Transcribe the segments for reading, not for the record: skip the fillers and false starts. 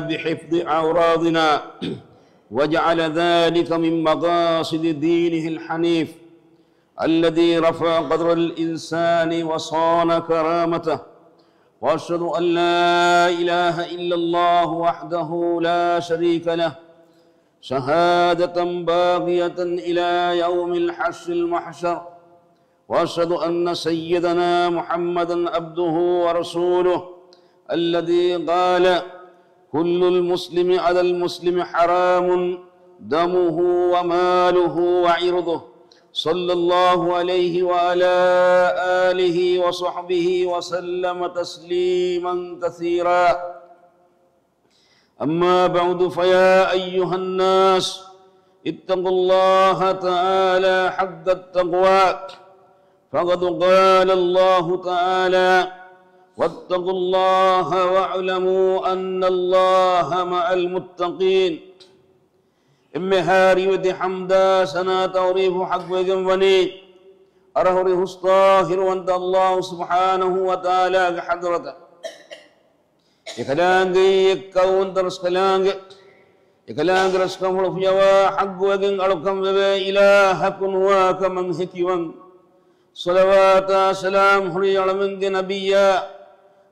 بحفظ أعراضنا وجعل ذلك من مقاصد دينه الحنيف الذي رفع قدر الإنسان وصان كرامته. وأشهد أن لا إله إلا الله وحده لا شريك له شهادة باقية إلى يوم الحشر المحشر. وأشهد أن سيدنا محمدًا عبده ورسوله الذي قال: كل المسلم على المسلم حرام دمه وماله وعرضه، صلى الله عليه وعلى آله وصحبه وسلم تسليما كثيرا. أما بعد، فيا أيها الناس اتقوا الله تعالى حق التقوى، فقد قال الله تعالى: واتقوا الله واعلموا أن الله مع المتقين. إمهاري ودي حمدا سنا توريف حق وجنبني أرهره الطاهر وانت الله سبحانه وتعالى حضرته يكلانج يكون درس كلانج يكلانج رسكم رفيوا حق وجن أركم إلهكم وكمن هكيون صلوات سلام حري على من نبيا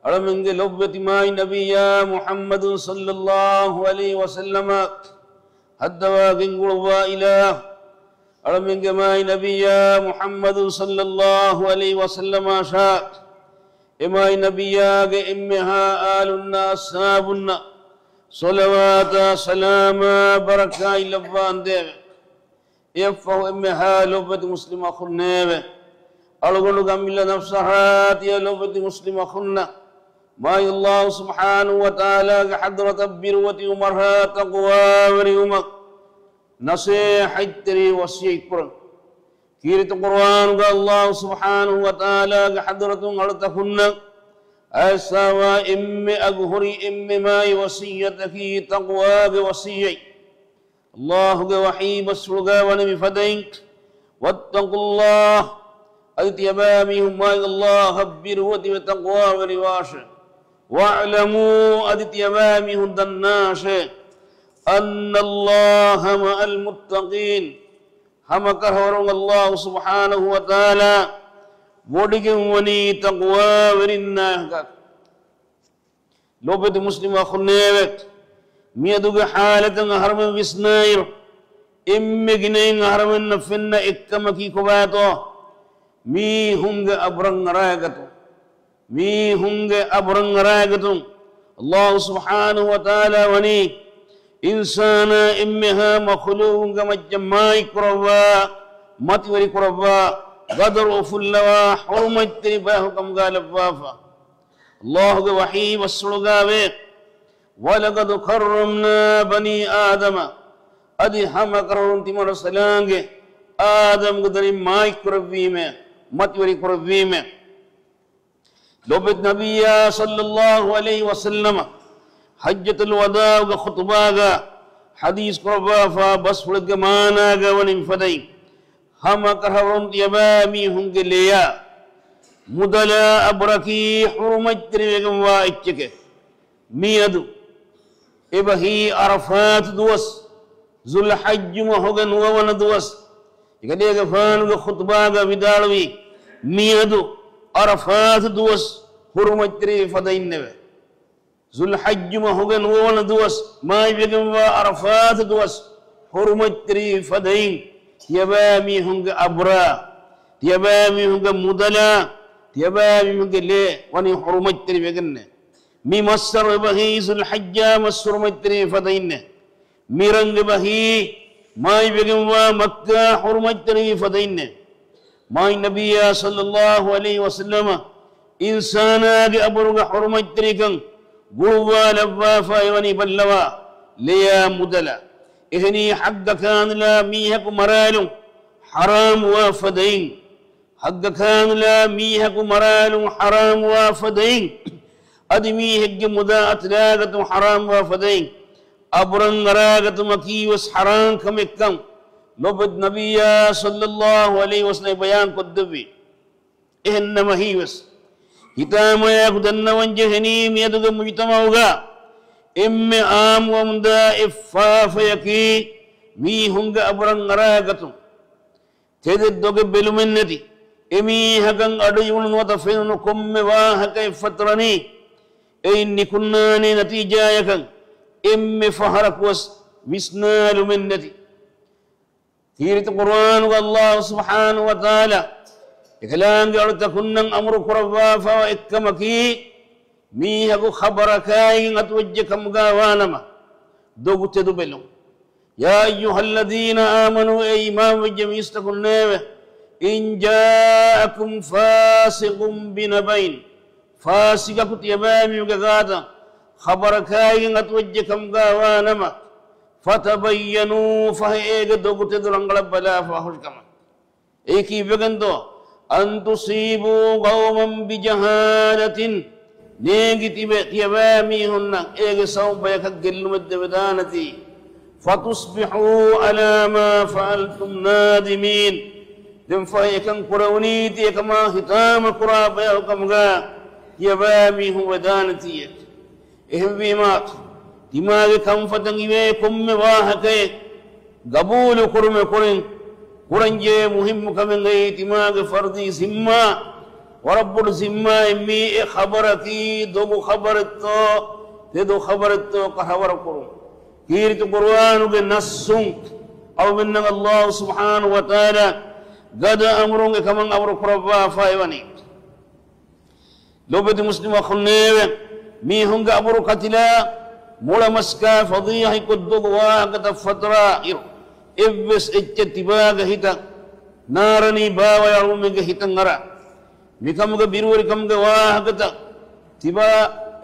على من لبة ماي نبيا محمد صلى الله عليه وسلم هدوا قنقلوا إله على من ماي نبيا محمد صلى الله عليه وسلم شاء إماي نبيا إمها آلنا أصحابنا صلوات سلام بركة لبان دير يفه إمها لبة مسلم أخنيبه ألغن قمل نفسها يا لبة مسلم أخنا ما الله سبحانه وتعالى حضرة بروة أمرها تقوى وريومك نصيحة تري وصية قرآن كيرت قرآن قال الله سبحانه وتعالى حضرة أرتكنا أسوا إم أغهري إم ما وصيتك تقوى بوصية الله وحيب السلقى ونبي فدينك واتقوا الله أدتيبامهم ما الله بروة وتقوى ورواشه واعلموا أدتيبامهم دناش أن الله مع المتقين. هم كهورون الله سبحانه وتعالى ودقن وني تقوى ورناه لوبت مسلم أخنيوك ميدوك حالة هرم بسناير إمجنين هرم نفن إكمكي كباتو مي هنگ أبرنگ راغتو مي هنگ أبرنگ راغتو الله سبحانه وتعالى وني إنسان إمها مخلوق مجمعي كروا متوري كروا قدر فلوا حرمت ترباه كم قال فافا الله وحي والسلقاوي ولقد كرمنا بني آدم أدي هم كرمت مرسلانك آدم قدر ماي كرويمه متوري كرويمه لوبت نبي صلى الله عليه وسلم حجة الوداع وخطبة حديث قربا فبس فلق مانا ونم فدي هم كرهرون يبامي هنگ ليا مدلا أبركي حرمت تريقم وائتك ميدو إبهي عرفات دوس ذو الحج محغن وون دوس يقول لك فان خطبة بدالوي ميدو عرفات دوس حرمت تري فدين نبه ذو الحج محغن وون دوس ما يبقى عرفات دوس حرمت تري فدين يبامي هنگ أبرا يبامي هنگ مدلا يبامي هنگ لي وني حرمت تري بقن مي مصر بهي ذو الحج مصر متري فدين ميرنگ بهي ما يبقى مكة حرمت تري فدين ما النبي صلى الله عليه وسلم إنسانا أبرغ حرمت تري كن قلوا لفافا وني بلوا ليا مدلا إهني حق كان لا ميهك مرال حرام وافدين حق كان لا ميهك مرال حرام وافدين أدمي هج مدا أتلاقة حرام وافدين أبرن راقة مكيوس حرام كمكم لبد نبي صلى الله عليه وسلم بيان قدبي إهنما هيوس هتام يأخذن وانجهني ميدوغ مجتمعوغا إمي آم ومدا إفاف يكي مي هنگ أبرن غراغتو تيد دوغ بلومنتي إمي هكذا أديون وطفين كم واهك فترني إني كناني نتيجة يكن إمي فهرك وسنال منتي تيرت القرآن والله سبحانه وتعالى إكلام جعلت كنن أمر قربا فإكمكي ميهكو خبركاي نتوجكم غاوانما دوغ تدبلو يا أيها الذين آمنوا إيمان وجميستكم إن جاءكم فاسق بنبين فاسق كتيبامي وغادا خبركاي نتوجكم غاوانما فتبينوا فهيك دوغ تدرنغل بلا فاحشكما إيكي بغندو أن تصيبوا قوما بجهالة نيجي تيبامي هنا إيجي صوب يكجل مدبدانتي فتصبحوا على ما فعلتم نادمين دم فايكن قرونيتي كما ختام قراب يوكمغا تيبامي هو دانتي إهم بيمات دماغ كم فتنجي كم واهكي قبول كرم كرن قرنجي مهم كمن غي دماغ فردي سما ورب الزما إمي خبرتي دو خبرتو تدو خبرتو كخبر كرم كيرت قرآن بنص أو من الله سبحانه وتعالى قد أمرون كمن أمر قربا فايواني لو بدي مسلم أخنيه مي هنگا أمر قتلا مولا مسكا فضيح كدوغ واقت فترة إبس اتتباغ هتا نارني باوى يعلمك هتا نرى بكمغ بيروري كمغ واقت تبا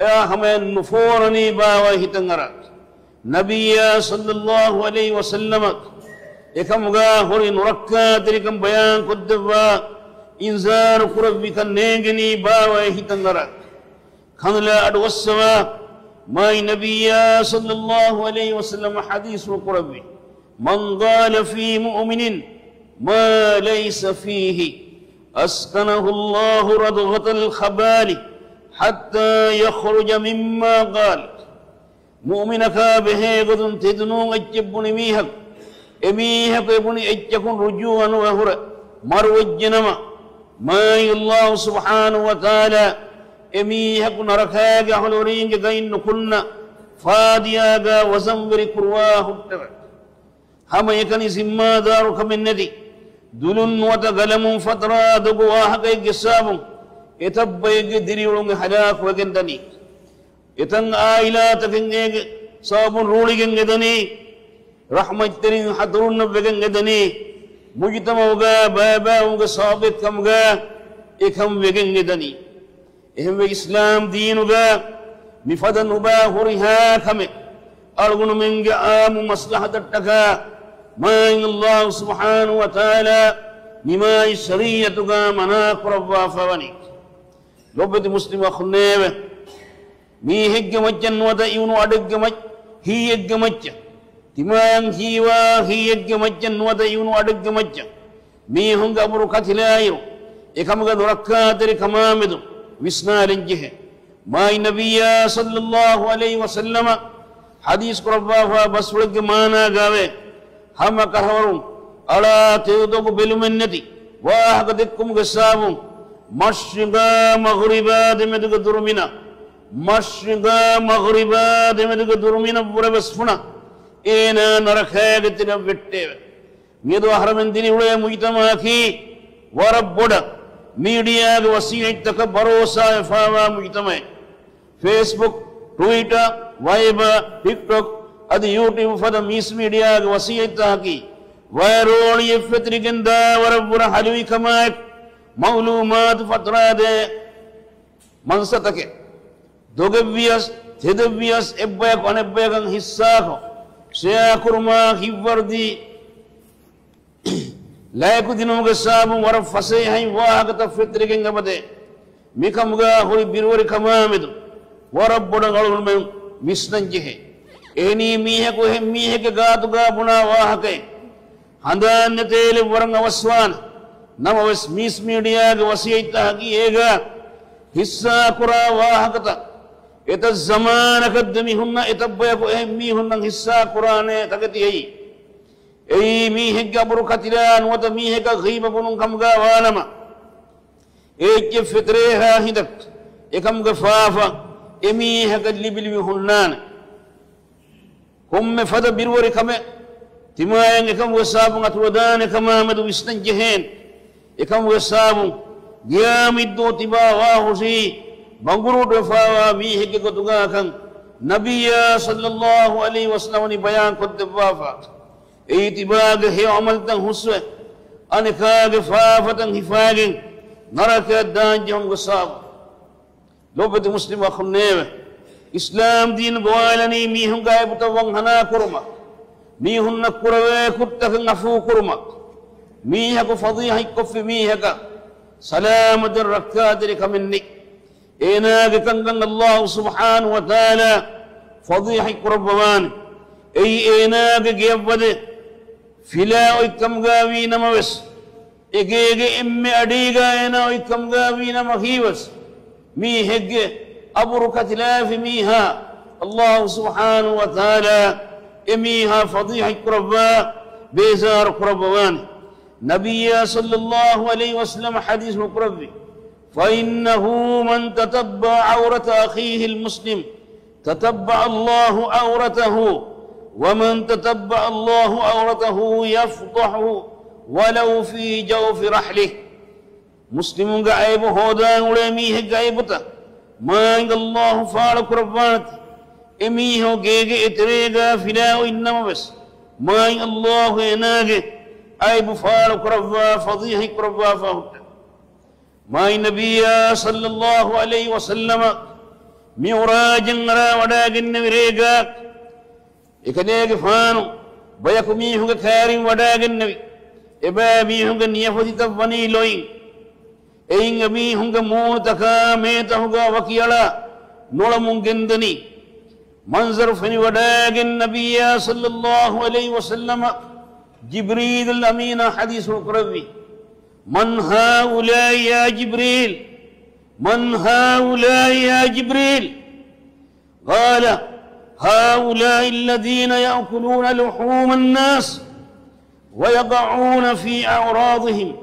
يا همين نفورني باوى هتا نرى نبي صلى الله عليه وسلم إكمغ هوري نركا تريكم بيان كدوا إنزار قربك نيغني باوى هتا نرى كان لا أدوسوا ما نبي صلى الله عليه وسلم حديث القربي من قال في مؤمن ما ليس فيه أسكنه الله ردغة الخبال حتى يخرج مما قال مؤمنك به قد تدنون أجبني ميهك إميهك ابني أجكن رجوعا وهر مروجنما ما الله سبحانه وتعالى إميهك نركاك حلورين جاين كنا فادياغا وزنبر كرواه التبع هم يكني زما دارك من ندي دلن وتغلم فترة دقواه كي جساب يتبيك دريولون حلاك وجندني يتن آيلات كنجي صاب رولي جندني رحمة ترين حضرون بجندني مجتمعوغا باباوغا صابت كمغا إكم بجندني إهم إسلام دينوغا مفدن باهرها كمي أرغن من جآم مصلحة التكا ما إن الله سبحانه وتعالى مما الشريعة مناك ربا فواني لبد مسلم أخنيوه مي هج مجن ودا يونو أدق مج هي هج مج تمان هيوا هي هج مجن ودا يونو أدق مج مي هنگ أبرو كتلايرو إكام قد ركاتر كمامدو وسنال جه ما النبي صلى الله عليه وسلم حديث قربا فبسولك مانا غاوي هم كهورون ألا تيودوك بلومنتي واحدكم غسابون مشرقا مغربا دمدك درمنا مشرقا مغربا دمدك درمنا بربسفنا إنا نرخيك تنبتة ميدو أحرمن ديني ولا مجتمعكي وربودا ميديا وسيلة تكبروسا فاوا مجتمع فيسبوك تويتر وايبر تيك توك أدي يوتيوب فدا ميس ميديا وسيلة تاكي ويرول يفترقندا وربنا حلوي كماك معلومات فترة منصتك دوغبياس تدبياس إباك ونباك حساكو سياكرما خيفردي لا يكون دينوغا سابو ورف فسيحي واحد تفترقنغا بده ميكمغا هوري بيروري كمامدو وربنا غلول من مسنجه إني ميهكو هم ميهك غادوغا بنا واحكي هندان نتيل ورنغ وسوان نموس ميس ميديا وسيئتا هكي إيغا حسا كرا واحكتا إتا الزمان قدمي هن إتبايكو إهمي هن حصة قرآن تكتي أي ميهك بركة لان وتميهك غيبة بنون كمغا وانما إيك فتريها هدك إكم غفافة إميهك اللي هنان هم فدا بروري كمه تماين إكم وسابون أتودان كما مدو استنجهين إكم وسابون قيام الدو تبا واهوسي بانغرو دفاوا ميهك قدوغا كان نبي صلى الله عليه وسلم بيان قد دفافا ايتباق هي عملتن حسوة أنكاق فافتن هفاقين نرك الدان جهم وساب لو بد مسلم أخنيوه إسلام دين بوالني ميهم غايب توان هنا كرما ميهم نكروه كتك نفو كرما ميهك فضيح كف ميهك سلامة الركاد لك مني إناك كنغن الله سبحانه وتعالى فضيح كربوان أي إناك جيبود فلا ويكم غاوي نموس إيجي إمي أديغا إنا ويكم غاوي نمخيوس ميهك أبركت لا في ميها الله سبحانه وتعالى إميها فضيح كربا بيزار كربوان نبي صلى الله عليه وسلم حديث مقربي فإنه من تتبع عورة أخيه المسلم تتبع الله عورته ومن تتبع الله عورته يفضحه ولو في جوف رحله مسلم غايب هودان ولميه غايبته ما عند الله فارق ربانت إميه جيجي إتريغا فلاو إنما بس ما عند الله يناغ عيب فارق ربا فضيحك ربا فهد ما النبي صلى الله عليه وسلم ميوراجن را وداغن نريغا إكنيغ فانو بيكو ميهوغ كارين وداغن نبي إبا ميهوغ نيفدي تفني لوين إين ميهوغ مونتكا ميتهوغ وكيالا نولمون جندني منظر فني وداغن النبي صلى الله عليه وسلم جبريل الأمين حديث القربي من هؤلاء يا جبريل من هؤلاء يا جبريل قال هؤلاء الذين يأكلون لحوم الناس ويقعون في أعراضهم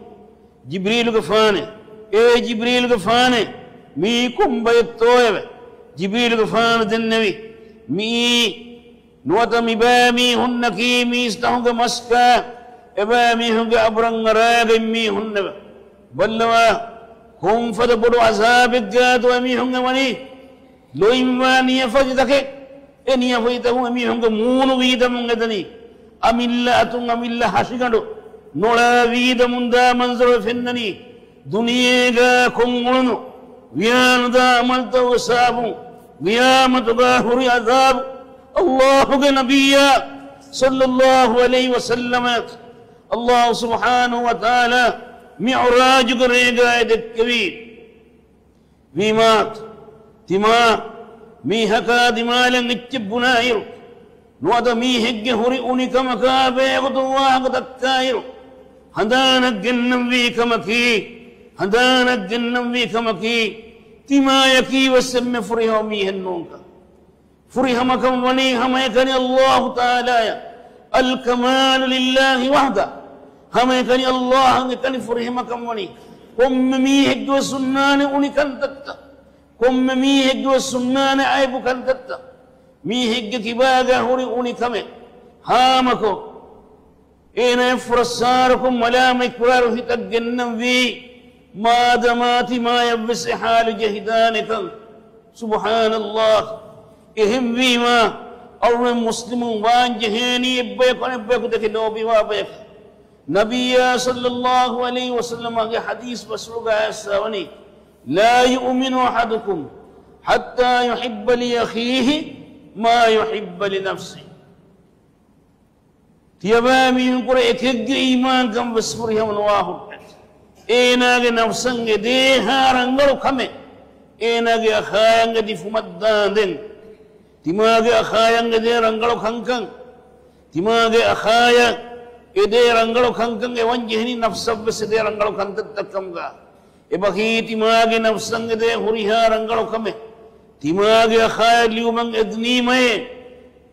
جبريل غفانه إيه جبريل غفانه ميكم بيتوه جبريل غفانه النبي مي نوتمي بامي هنكي ميستهنك مسكا إبامي هنك أبرنغ راغمي هنك بلوا هم فدبروا عذاب الجاد ومي هنك مني لو إماني فجدك إني فيته أمي هنك مون ويدا من غدني أملا أتون أملا حشقندو نولا ويدا من دا منظر فنني دنيا كونغلنو ويان دا عملت وسابو ويامت غاهر عذاب الله نبي صلى الله عليه وسلم الله سبحانه وتعالى معراج قريقا الكبير ميمات تما ميهكا دمالا اتبنا يرو نوضا ميهك هري أونيك مكابي غدواك تكايرو هدانا الجنم بيك مكي هدانا الجنم بيك مكي تما يكي وسم فريها ميهنونك فريها مكم ونيها ما يكني الله تعالى الكمال لله وحده هم يكني الله يكني فريها مكم وني قم ميهك وسنان أونيك تتا قم ميهك وسنان عيبك تتا ميهك كباغا هري أوني كمي هامكو إن فرساركم ولا مكرار في تجنن في ما دمات ما يبس حال جهدانك سبحان الله إهم بما أو مسلم وان جهني يبيك ونبيك تكنو بما بيك نبي صلى الله عليه وسلم في حديث بسرقة الساوني لا يؤمن أحدكم حتى يحب لأخيه ما يحب لنفسه تيابامي ينقر إكيق إيمان كم بسفرهم الواحد إيناغ نفسنغ ديها رنگلو كمي إيناغ أخايانغ دي فمدان دين تماغ أخايانغ دي رنگلو خنكن تماغ أخايا إدي رنگلو خنكن وانجهني نفسه بس دي رنگلو خنتت تكمغا إبخي تماغ نفسنغ دي هريها رنگلو كمي تماغي خير اليوم إذني مي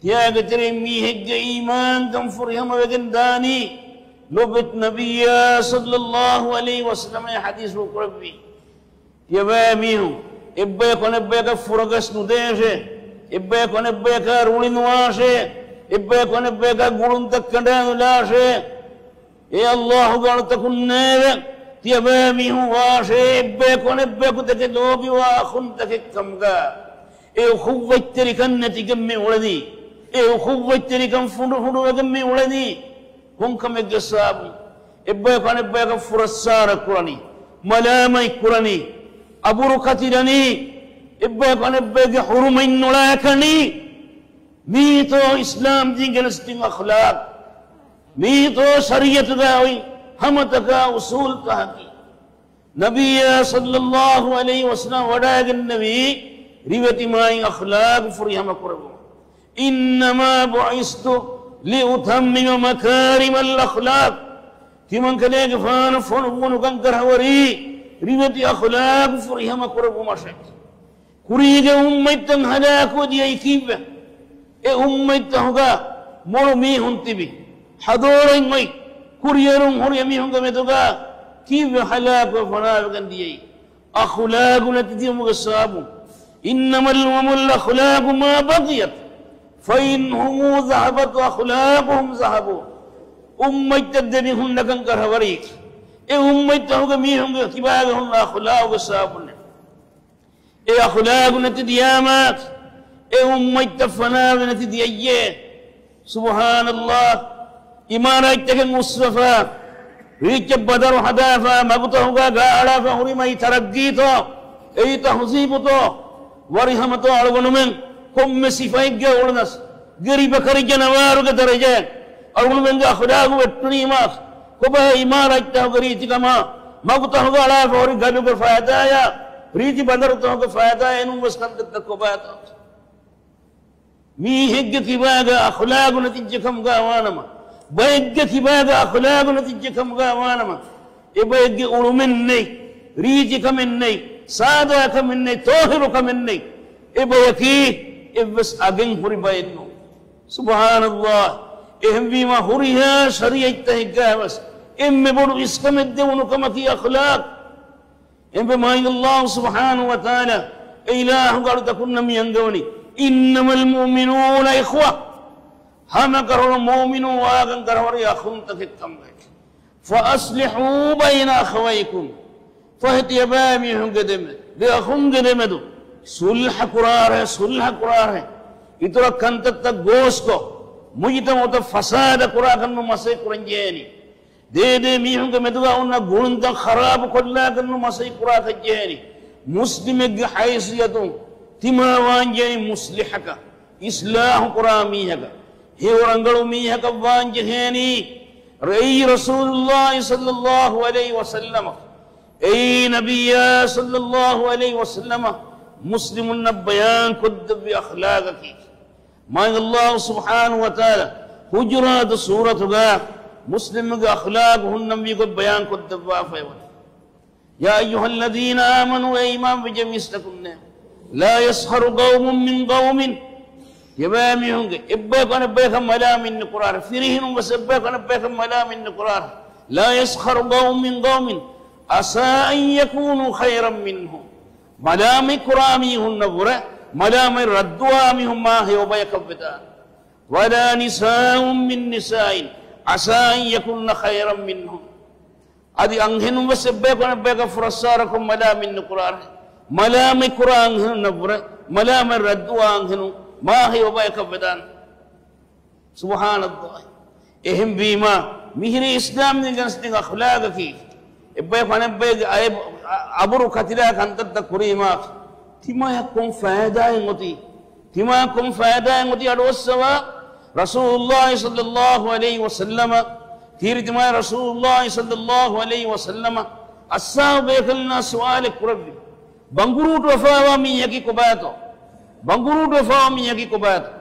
تياغ تري ميهج إيمان كم فرهم وجن داني لبت نبي صلى الله عليه وسلم حديث ربي يبا ميهو إبا كون إبا فرقس نديشه إبا كون إبا رولين واشه إبا كون إبا قولن تكندان لاشه يا الله قال تكون نبي يبا ميهو واشه إبا كون إبا كتك دوبي وآخن تك كمغا إيه خوة تركن نتيجم ولدي إيه خوة تركن فندو وجمي ولدي هم كم يجساب إبا كون إبا فرسار كراني ملامي كراني أبو ركتيرني إبا كون إبا حرمين نلاكني ميتو إسلام دين جلستين أخلاق ميتو شريعة داوي هم تكا أصول تهكي نبي صلى الله عليه وسلم وداع النبي ريوتي ماي أخلاق فريهم قربو إنما بعثت لأتمم مكارم الأخلاق كمن كذلك فان فنون كان كرهوري ريوتي أخلاق فريهم قربو مشاك كريج أمتن هلاك ودي كيف أمتها مرمي هنتبي حضورين مي كريرون هريمي هنتبي كيف هلاك وفناء كندي أخلاق نتدي مغصابو إنما الأخلاق ما بقيت فإنهم ذهبت وأخلاقهم ذهبوا تدنيهم لكن كرهوريك أمتهم ميهم كبارهم أخلاق صابون أخلاق نتديامات فناء نتدي سبحان الله إمارة تكن مصطفى ريك بدر حدافا مقته قاعدة فهري ترقيته أي تحزيبته ورحمته على ونمن كم سفايك جورناس قريب كريج نوارك درجات أول من أخلاق والتنيمات كبه إمارة تهجريت كما مقته قاعدة فهري قالوا كفاية يا ريك بدر تو كفاية إنه مسكن تكوبات ميهج كباغا أخلاق نتيجة كم قاوانما بيج كباغا أخلاق نتيجة كم قاوانما إبيج أولمني ريج كمني سادا كمني طاهر كمني إبيكي إبس أجن هري بينو سبحان الله إهم بما هريها شريعة تهجا بس إم بدو إسكم الدون كما في أخلاق إم بما الله سبحانه وتعالى إله قال تكون ميانغوني إنما المؤمنون إخوة هم كرر المؤمنون واغن كرر يأخون تكتم فأصلحوا بين أخويكم فهت يبامي هم قدم لأخون قدمدو صلح قرار إترى كنت تغوسكو مجتا موتا فساد قرار كنو مسي قرنجيني دي ميهم قدمدو أونا قرنتا خراب كلا كنو مسي قرار كجيني مسلم حيثيتهم تما وانجي مصلحك إصلاح قراميك هي ورنغلو ميهك وانجهني رأي رسول الله صلى الله عليه وسلم أي نبي صلى الله عليه وسلم مسلم النبيان كد بأخلاقك ما الله سبحانه وتعالى حجرات سورة مسلم أخلاقه النبي قد بيان كد بأفيوان يا أيها الذين آمنوا يا إمام بجميستكم لا يسخر قوم من قوم يبامي هنگ إبّا كان بيخم ملا من قرار فريهن بس إبّا كان بيخم ملا من قرار لا يسخر قوم من قوم عسى أن يكونوا خيرا منهم ملامي قرامي هن برا ملامي ردوامي هم ما هي وبيكبتان ولا نساء من نساء عسى أن يكون خيرا منهم أدي أنهن بس إبّا كان بيخم فرساركم ملا من قرار ملامي قرآن نبرة ملامي ردوان ما هي وبايك بدان سبحان الله إهم بما مهني إسلام نجنس نج أخلاقك إبّا فانا بيج أبرو كتيرا كنت تكريما تما يكون فائدة يموتي تما يكون فائدة يموتي أدوسوا رسول الله صلى الله عليه وسلم تير تما رسول الله صلى الله عليه وسلم الصحابة بيكلنا سؤالك ربي بانغروت وفاوا ميكي كوباتو بانغروت وفاوا ميكي كوباتو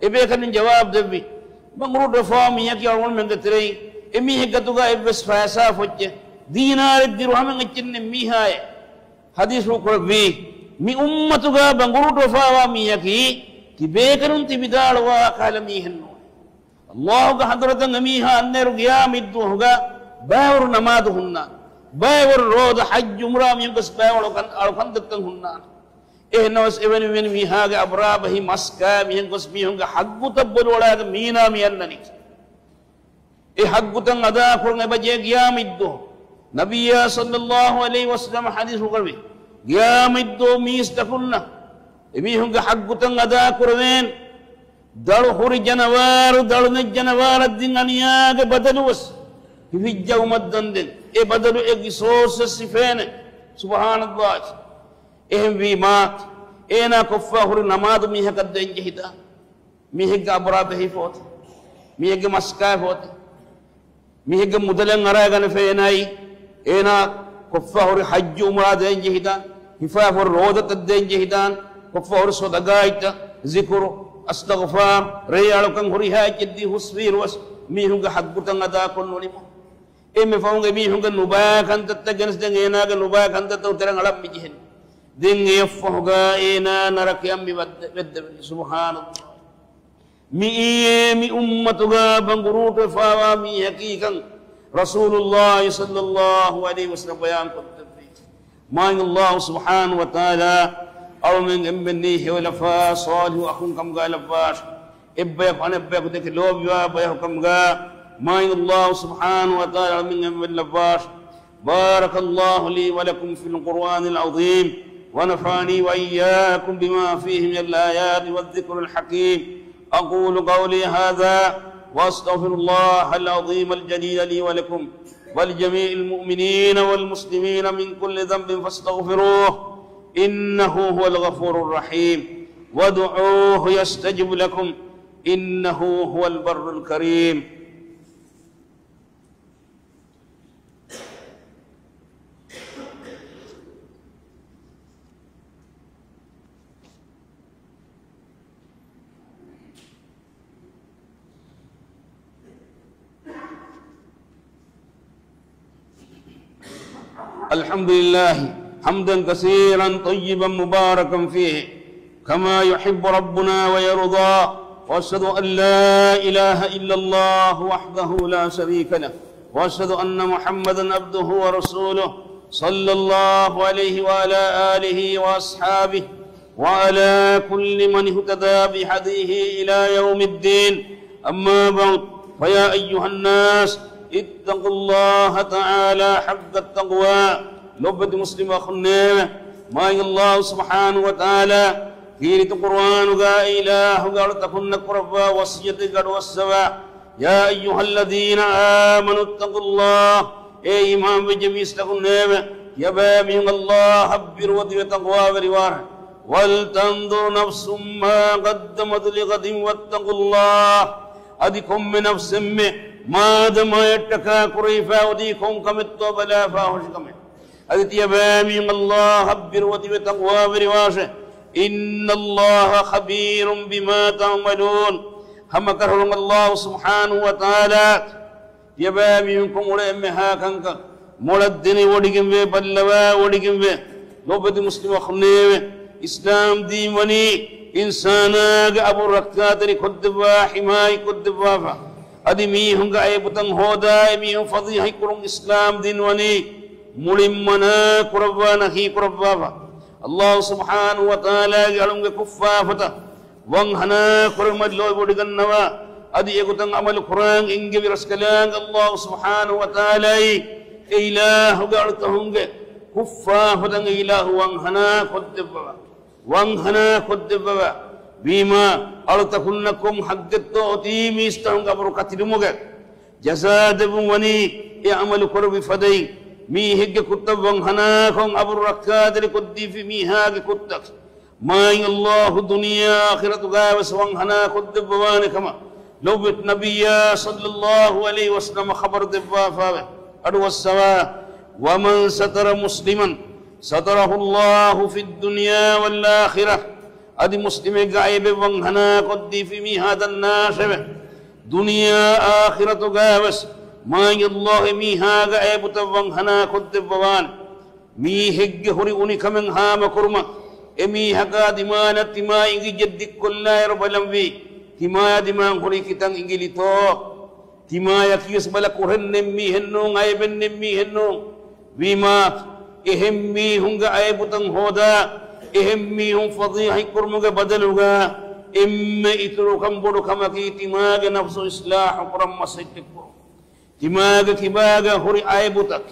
إبه كان جواب دبي بانغروت وفاوا ميكي أول من تري إمي هكذا إبس فاسا فوجة دينار الدرهم عن جن ميهاي حديث ركوبي mi ummatuga banguruto fawa miyaki kibekarun tibidalwa kala mihenno Allah ga hadratan miha anneru qiyamiddu huga bawr namadu hunna bawr rod hajj umra miyas bawr kan alkandattan hunna ehnos even miha ga abrabahi maska miyas mihunga haggu tabbul wala mina miyannani e haggutan ada kurna baje qiyamiddu nabiyya sallallahu alaihi wasallam hadis ukarwi qiyamiddu mistakunna mihunga haggutan ada kurwen dal huri janawar dal ne janawar dinganiya ge badalus hijja umaddandin e badalu e gisos sifene subhanallah ehm wi mat ena koffa huri namaz mi hakadde jehida mi hegga abrab hi fot mi hegga maska fot mi hegga mudalan aragan feenai ena koffa huri hajj umra de jehida hifa hur rodat de jehidan koffa huri sodagaita zikru astaghfar reyalo kan huri hajji husbir was mi hunga haggutan ada konnonimo emme fawnga mi hunga nubakan tattagan stengena ga nubakan tattaw terang alam mi jihen ding yafhuga ina narakam mi wadda subhanallah mi ummatuga banguruto fawa mi hakikan rasulullah sallallahu alaihi wasallam bayan kuntabi ma Allah subhanahu wa ta'ala aw min embni wala fa salih akhun kam ga labash ibba yakun ibba kudik lobya ba kam ga ma Allah subhanahu wa ta'ala min embni labash barakallahu li wa lakum fil qur'anil azim wa nafani wa iyyakum bima fihi min al ayat wal dhikril hakim aqulu qawli hadha wa astaghfirullah al azim al jalil li wa lakum wal jami'il mu'minina wal muslimina min kulli dhanbin fastaghfiruhu إنه هو الغفور الرحيم وادعوه يستجب لكم إنه هو البر الكريم الحمد لله حمدا كثيرا طيبا مباركا فيه كما يحب ربنا ويرضى واشهد ان لا اله الا الله وحده لا شريك له واشهد ان محمدا عبده ورسوله صلى الله عليه وعلى اله واصحابه وعلى كل من اهتدى بهديه الى يوم الدين اما بعد فيا ايها الناس اتقوا الله تعالى حق التقوى لبد مسلم أخنيمة ما الله سبحانه وتعالى كيرت القرآن قا إله قال تكن قربا وصية قد والسوا يا أيها الذين آمنوا اتقوا الله أي إمام بجميع استخنيمة يا بابي الله حبر ودي تقوى وروار ولتنظر نفس ما قدمت لغد واتقوا الله أديكم من نفس ما دم يتكا كريفا وديكم كمتو بلا فاحش كمت أدتي بامي الله خبر وتقوى برواشه إن الله خبير بما تعملون هم كرهم الله سبحانه وتعالى يا بامي منكم ولا أمها كنك مولدني وديكم به بلوا وديكم به لوبد مسلم خنيمه إسلام ديمني إنسانا أبو ركعت لكدوا حماي كدوا فا أدي ميهم كأيبتن هودا ميهم فضيح كرم إسلام دينوني ملمنا قربانا هي قربابا الله سبحانه وتعالى يعلم كفافة وانهنا قرم الله بدغنوا ادي يغتن عمل قران انغي برسكلان الله سبحانه وتعالى اله غلطهم كفافة اله وانهنا قدبا بما ألتكنكم حقتو تيمي استهم قبر كتلمك جزاد وني يعمل قرب فدي مي هج كتب هناكم أبو الركاد لكدي في ميهاج كتب ما الله دنيا آخرة غاوس هنا كتب وانكما لو بت نبي صلى الله عليه وسلم خبر دبا فاوه أدو السواء ومن ستر مسلما ستره الله في الدنيا والآخرة أدي مسلم غايب هنا كدي في ميهاد الناس دنيا آخرة غاوس ما الله ميها غائب تبان هنا كتب بوان مي هج هري أني كمن هام كرما emi haka dimana tima ingi jeddik kulla erbalam vi tima dimang kuri kitang ingi lito tima yakis bala kuren nemmi henno ngaiben nemmi henno vima ehemmi hunga aibutang hoda ehemmi hung fadhihi kurmuga badaluga imme itru kambodu kamaki timaga nafsu islah kuram masajidku timaga kibaga huri aibutak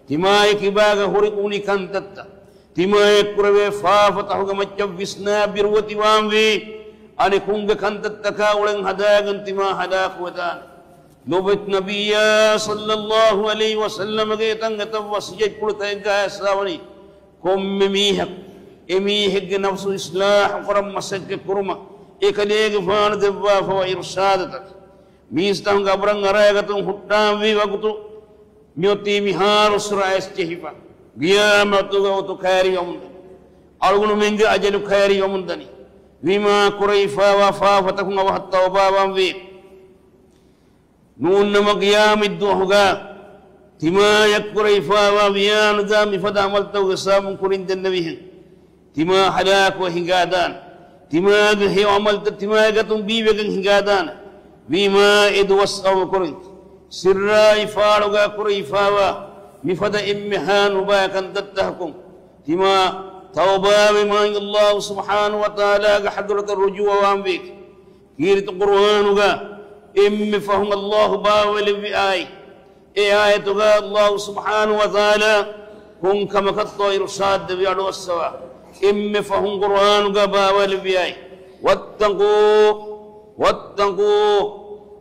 timaga kibaga huri unikan tatta timaga kurave fafatahu gamacca visna birwati wamvi ani kunga kantattaka ulang hadagan tima hadakwatan nubit nabiyya sallallahu alaihi wasallam ge tangata wasjid kultayga sawani komme mihak emihig nafsu islah kuram masajid kurma ekaleg fan debba fa irshadatak mistang gabrang aragatung huttam vi waqtu nyoti mihar usrais chehipa qiyamatu gautu khairi yawmun algunu menga ajalu khairi yawmun dani vima quraifa wa fafatakum wa tawba wa vi nun nama qiyamid duhga tima yakuraifa wa biyan dami fada amal tawsam kurin den nabihin tima halak wa hingadan tima ge amal tima gatum bibe ge hingadan bima idwasaw kurin sirra ifaluga kuraifawa mifada immihan ubakan tattahkum tima tauba bima Allah subhanahu wa ta'ala ga hadrat arrujua wa ambik kirit qur'anuga immi fahum Allah bawali bi ay ayatuga Allah subhanahu wa ta'ala kun kama katto irshad bi adwasawa immi fahum qur'anuga bawali bi ay wattaqu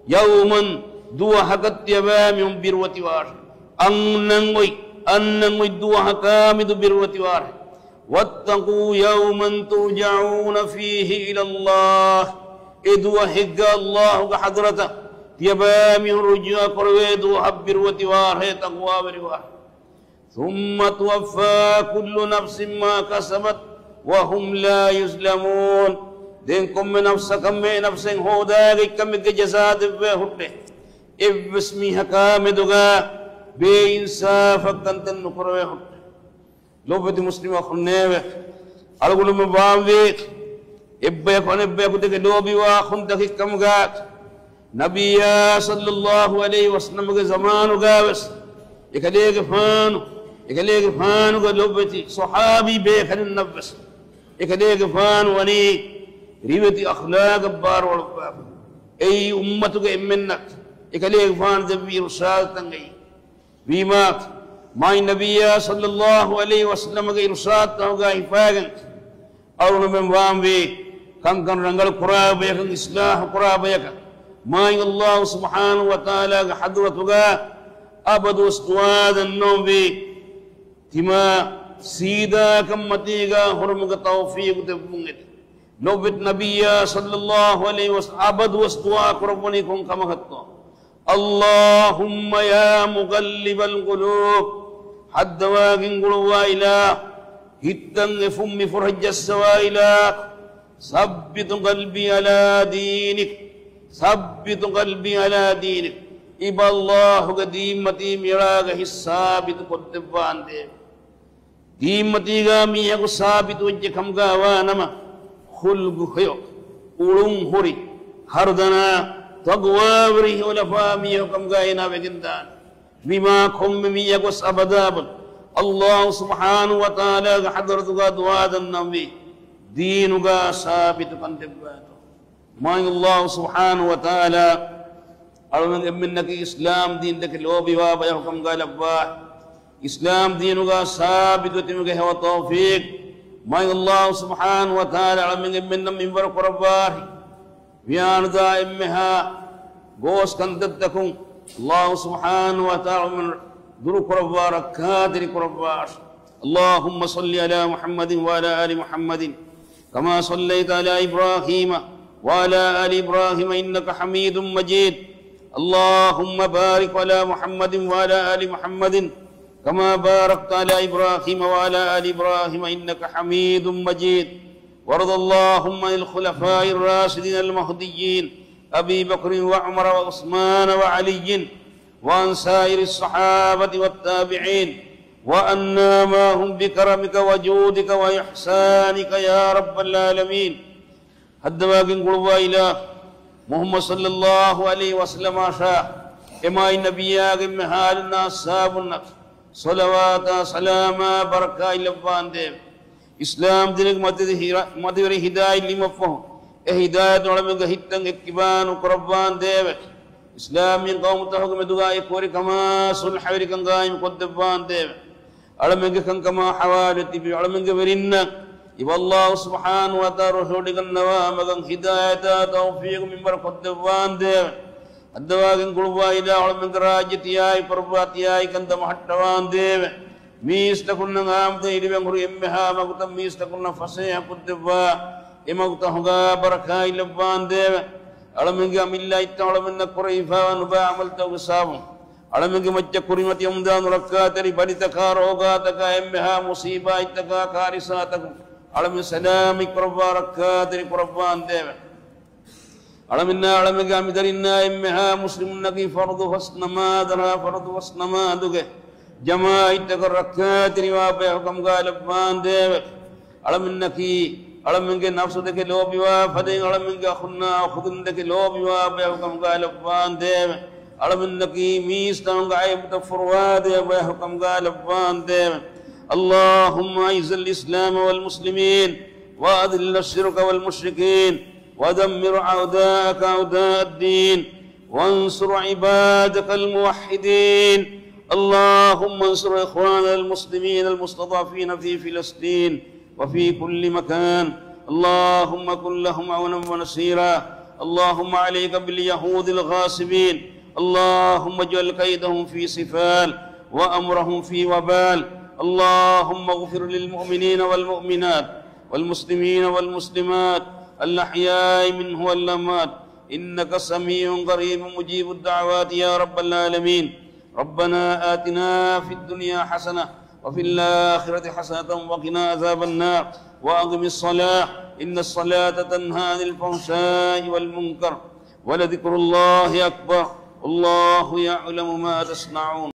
yawman dua hakat yabamum birwati war annangoi dua hakamidu birwati war wattaqu yawman turja'una fihi ila Allah idwa higga Allah ga hadrata yabamum rujua korwedu habbirwati war he taqwa birwar thumma tuwaffa kullu nafsin ma kasabat wa hum la yuzlamun den komme nafsakam me nafsen hoda kam ge jazad be hutte ibsmi hakamiduga be insafak tantan nukorwe hutte lobati muslima khunnewe algulu mabamwe ibbe kone be kudege lobi wa khunta kamga nabiyya sallallahu alaihi wasallam ge zamanu gawas ikalege fanu ga lobati sahabi be kan nafs ikalege fanu wani ribati akhlaq bar wal ay ummatu ge minnak ikalege fan debi irshad tangai bima mai nabiyya sallallahu alaihi wasallam ge irshad tawga ifagan awnu mem wambi kan rangal quraba yak islah quraba yak mai Allah subhanahu wa ta'ala ge hadratuga abadu istwad an-nabi tima sida kamatiga hurmuga tawfiq debungit lobit nabiyya sallallahu alaihi wasallam abad wastua qurbani kun kamahatto Allahumma ya muqallibal qulub hadwa gingulwa ila hittan fummi furjas sawaila sabbit qalbi ala dinik iballahu qadimati miraga hisabit qutbande dimati ga miya ko sabit wajje kamga wa nama khulgu khayo ulung huri hardana tagwabri wala famiyo kam gaina begindan bima kum miya ko sabadab Allah subhanahu wa ta'ala ga hadratu ga duadan nabi dinuga sabit kandibbato ma Allah subhanahu wa ta'ala alman minnaki islam din dak lobi wa ba kam ga labba islam dinuga sabit timuga hawa tawfiq ما الله سبحانه وتعالى من منبر قرباه بيان دائمها غوس كندتكم الله سبحانه وتعالى من در قرباه ركادر قرباه اللهم صل على محمد وعلى ال محمد كما صليت على ابراهيم وعلى ال ابراهيم انك حميد مجيد اللهم بارك على محمد وعلى ال محمد كما باركت على إبراهيم وعلى آل إبراهيم إنك حميد مجيد وارض اللهم عن الخلفاء الراشدين المهديين أبي بكر وعمر وعثمان وعلي وعن سائر الصحابة والتابعين وأنا معهم بكرمك وجودك وإحسانك يا رب العالمين. هدواكن قلوا إلى محمد صلى الله عليه وسلم عشاء إما النبياء محالنا صابنا صلوات سلاما بركة إلفان ديم إسلام دينك مدير هداية لمفهم هداية علمك هتن اتبان وقربان ديم إسلام من قوم تحكم دعاء كوري كما صلح وركن قائم قدبان ديم علمك كما حوالتي بعلمك برنا إب الله سبحانه وتعالى رسولك النوام هداية توفيق من بركة دبان ديم الدواغن قلوا إلى علمك راجتياي پرباتياي كنت محتوان ديم ميستكنا غام تيري بانغر إمها مغتا ميستكنا فسيح قدبا إمغتا هغا بركة لبان ديم علمك أملا إتا علمنا قريفا ونبا عملتا وصابا علمك مجا قريمت يمدان ركاتري بلتكا روغاتكا إمها مصيبا إتكا كارساتكا علم سلامي قربا ركاتري قربان ديم علمنا علمك أمدرنا إمها مسلمنا فرض فسنما درها فرض فسنما دوغي جماعتك ركاتري وابا حكم غالبان ديم علمنا علمك نفس دك لوبي وافدين علمك أخنا أخذن دك لوبي وابا حكم غالبان ديم علمنا ميستان غايب تفرواد وابا حكم غالبان ديم اللهم أعز الإسلام والمسلمين وأذل الشرك والمشركين ودمر أعداءك أعداء الدين وانصر عبادك الموحدين اللهم انصر إخواننا المسلمين المستضعفين في فلسطين وفي كل مكان اللهم كن لهم عونا ونصيرا اللهم عليك باليهود الغاصبين اللهم اجعل كيدهم في سفال وأمرهم في وبال اللهم اغفر للمؤمنين والمؤمنات والمسلمين والمسلمات الأحياء منه والأموات إنك سميع قريب مجيب الدعوات يا رب العالمين ربنا آتنا في الدنيا حسنة وفي الآخرة حسنة وقنا عذاب النار وأقم الصلاة إن الصلاة تنهى عن الفحشاء والمنكر ولذكر الله أكبر الله يعلم ما تصنعون.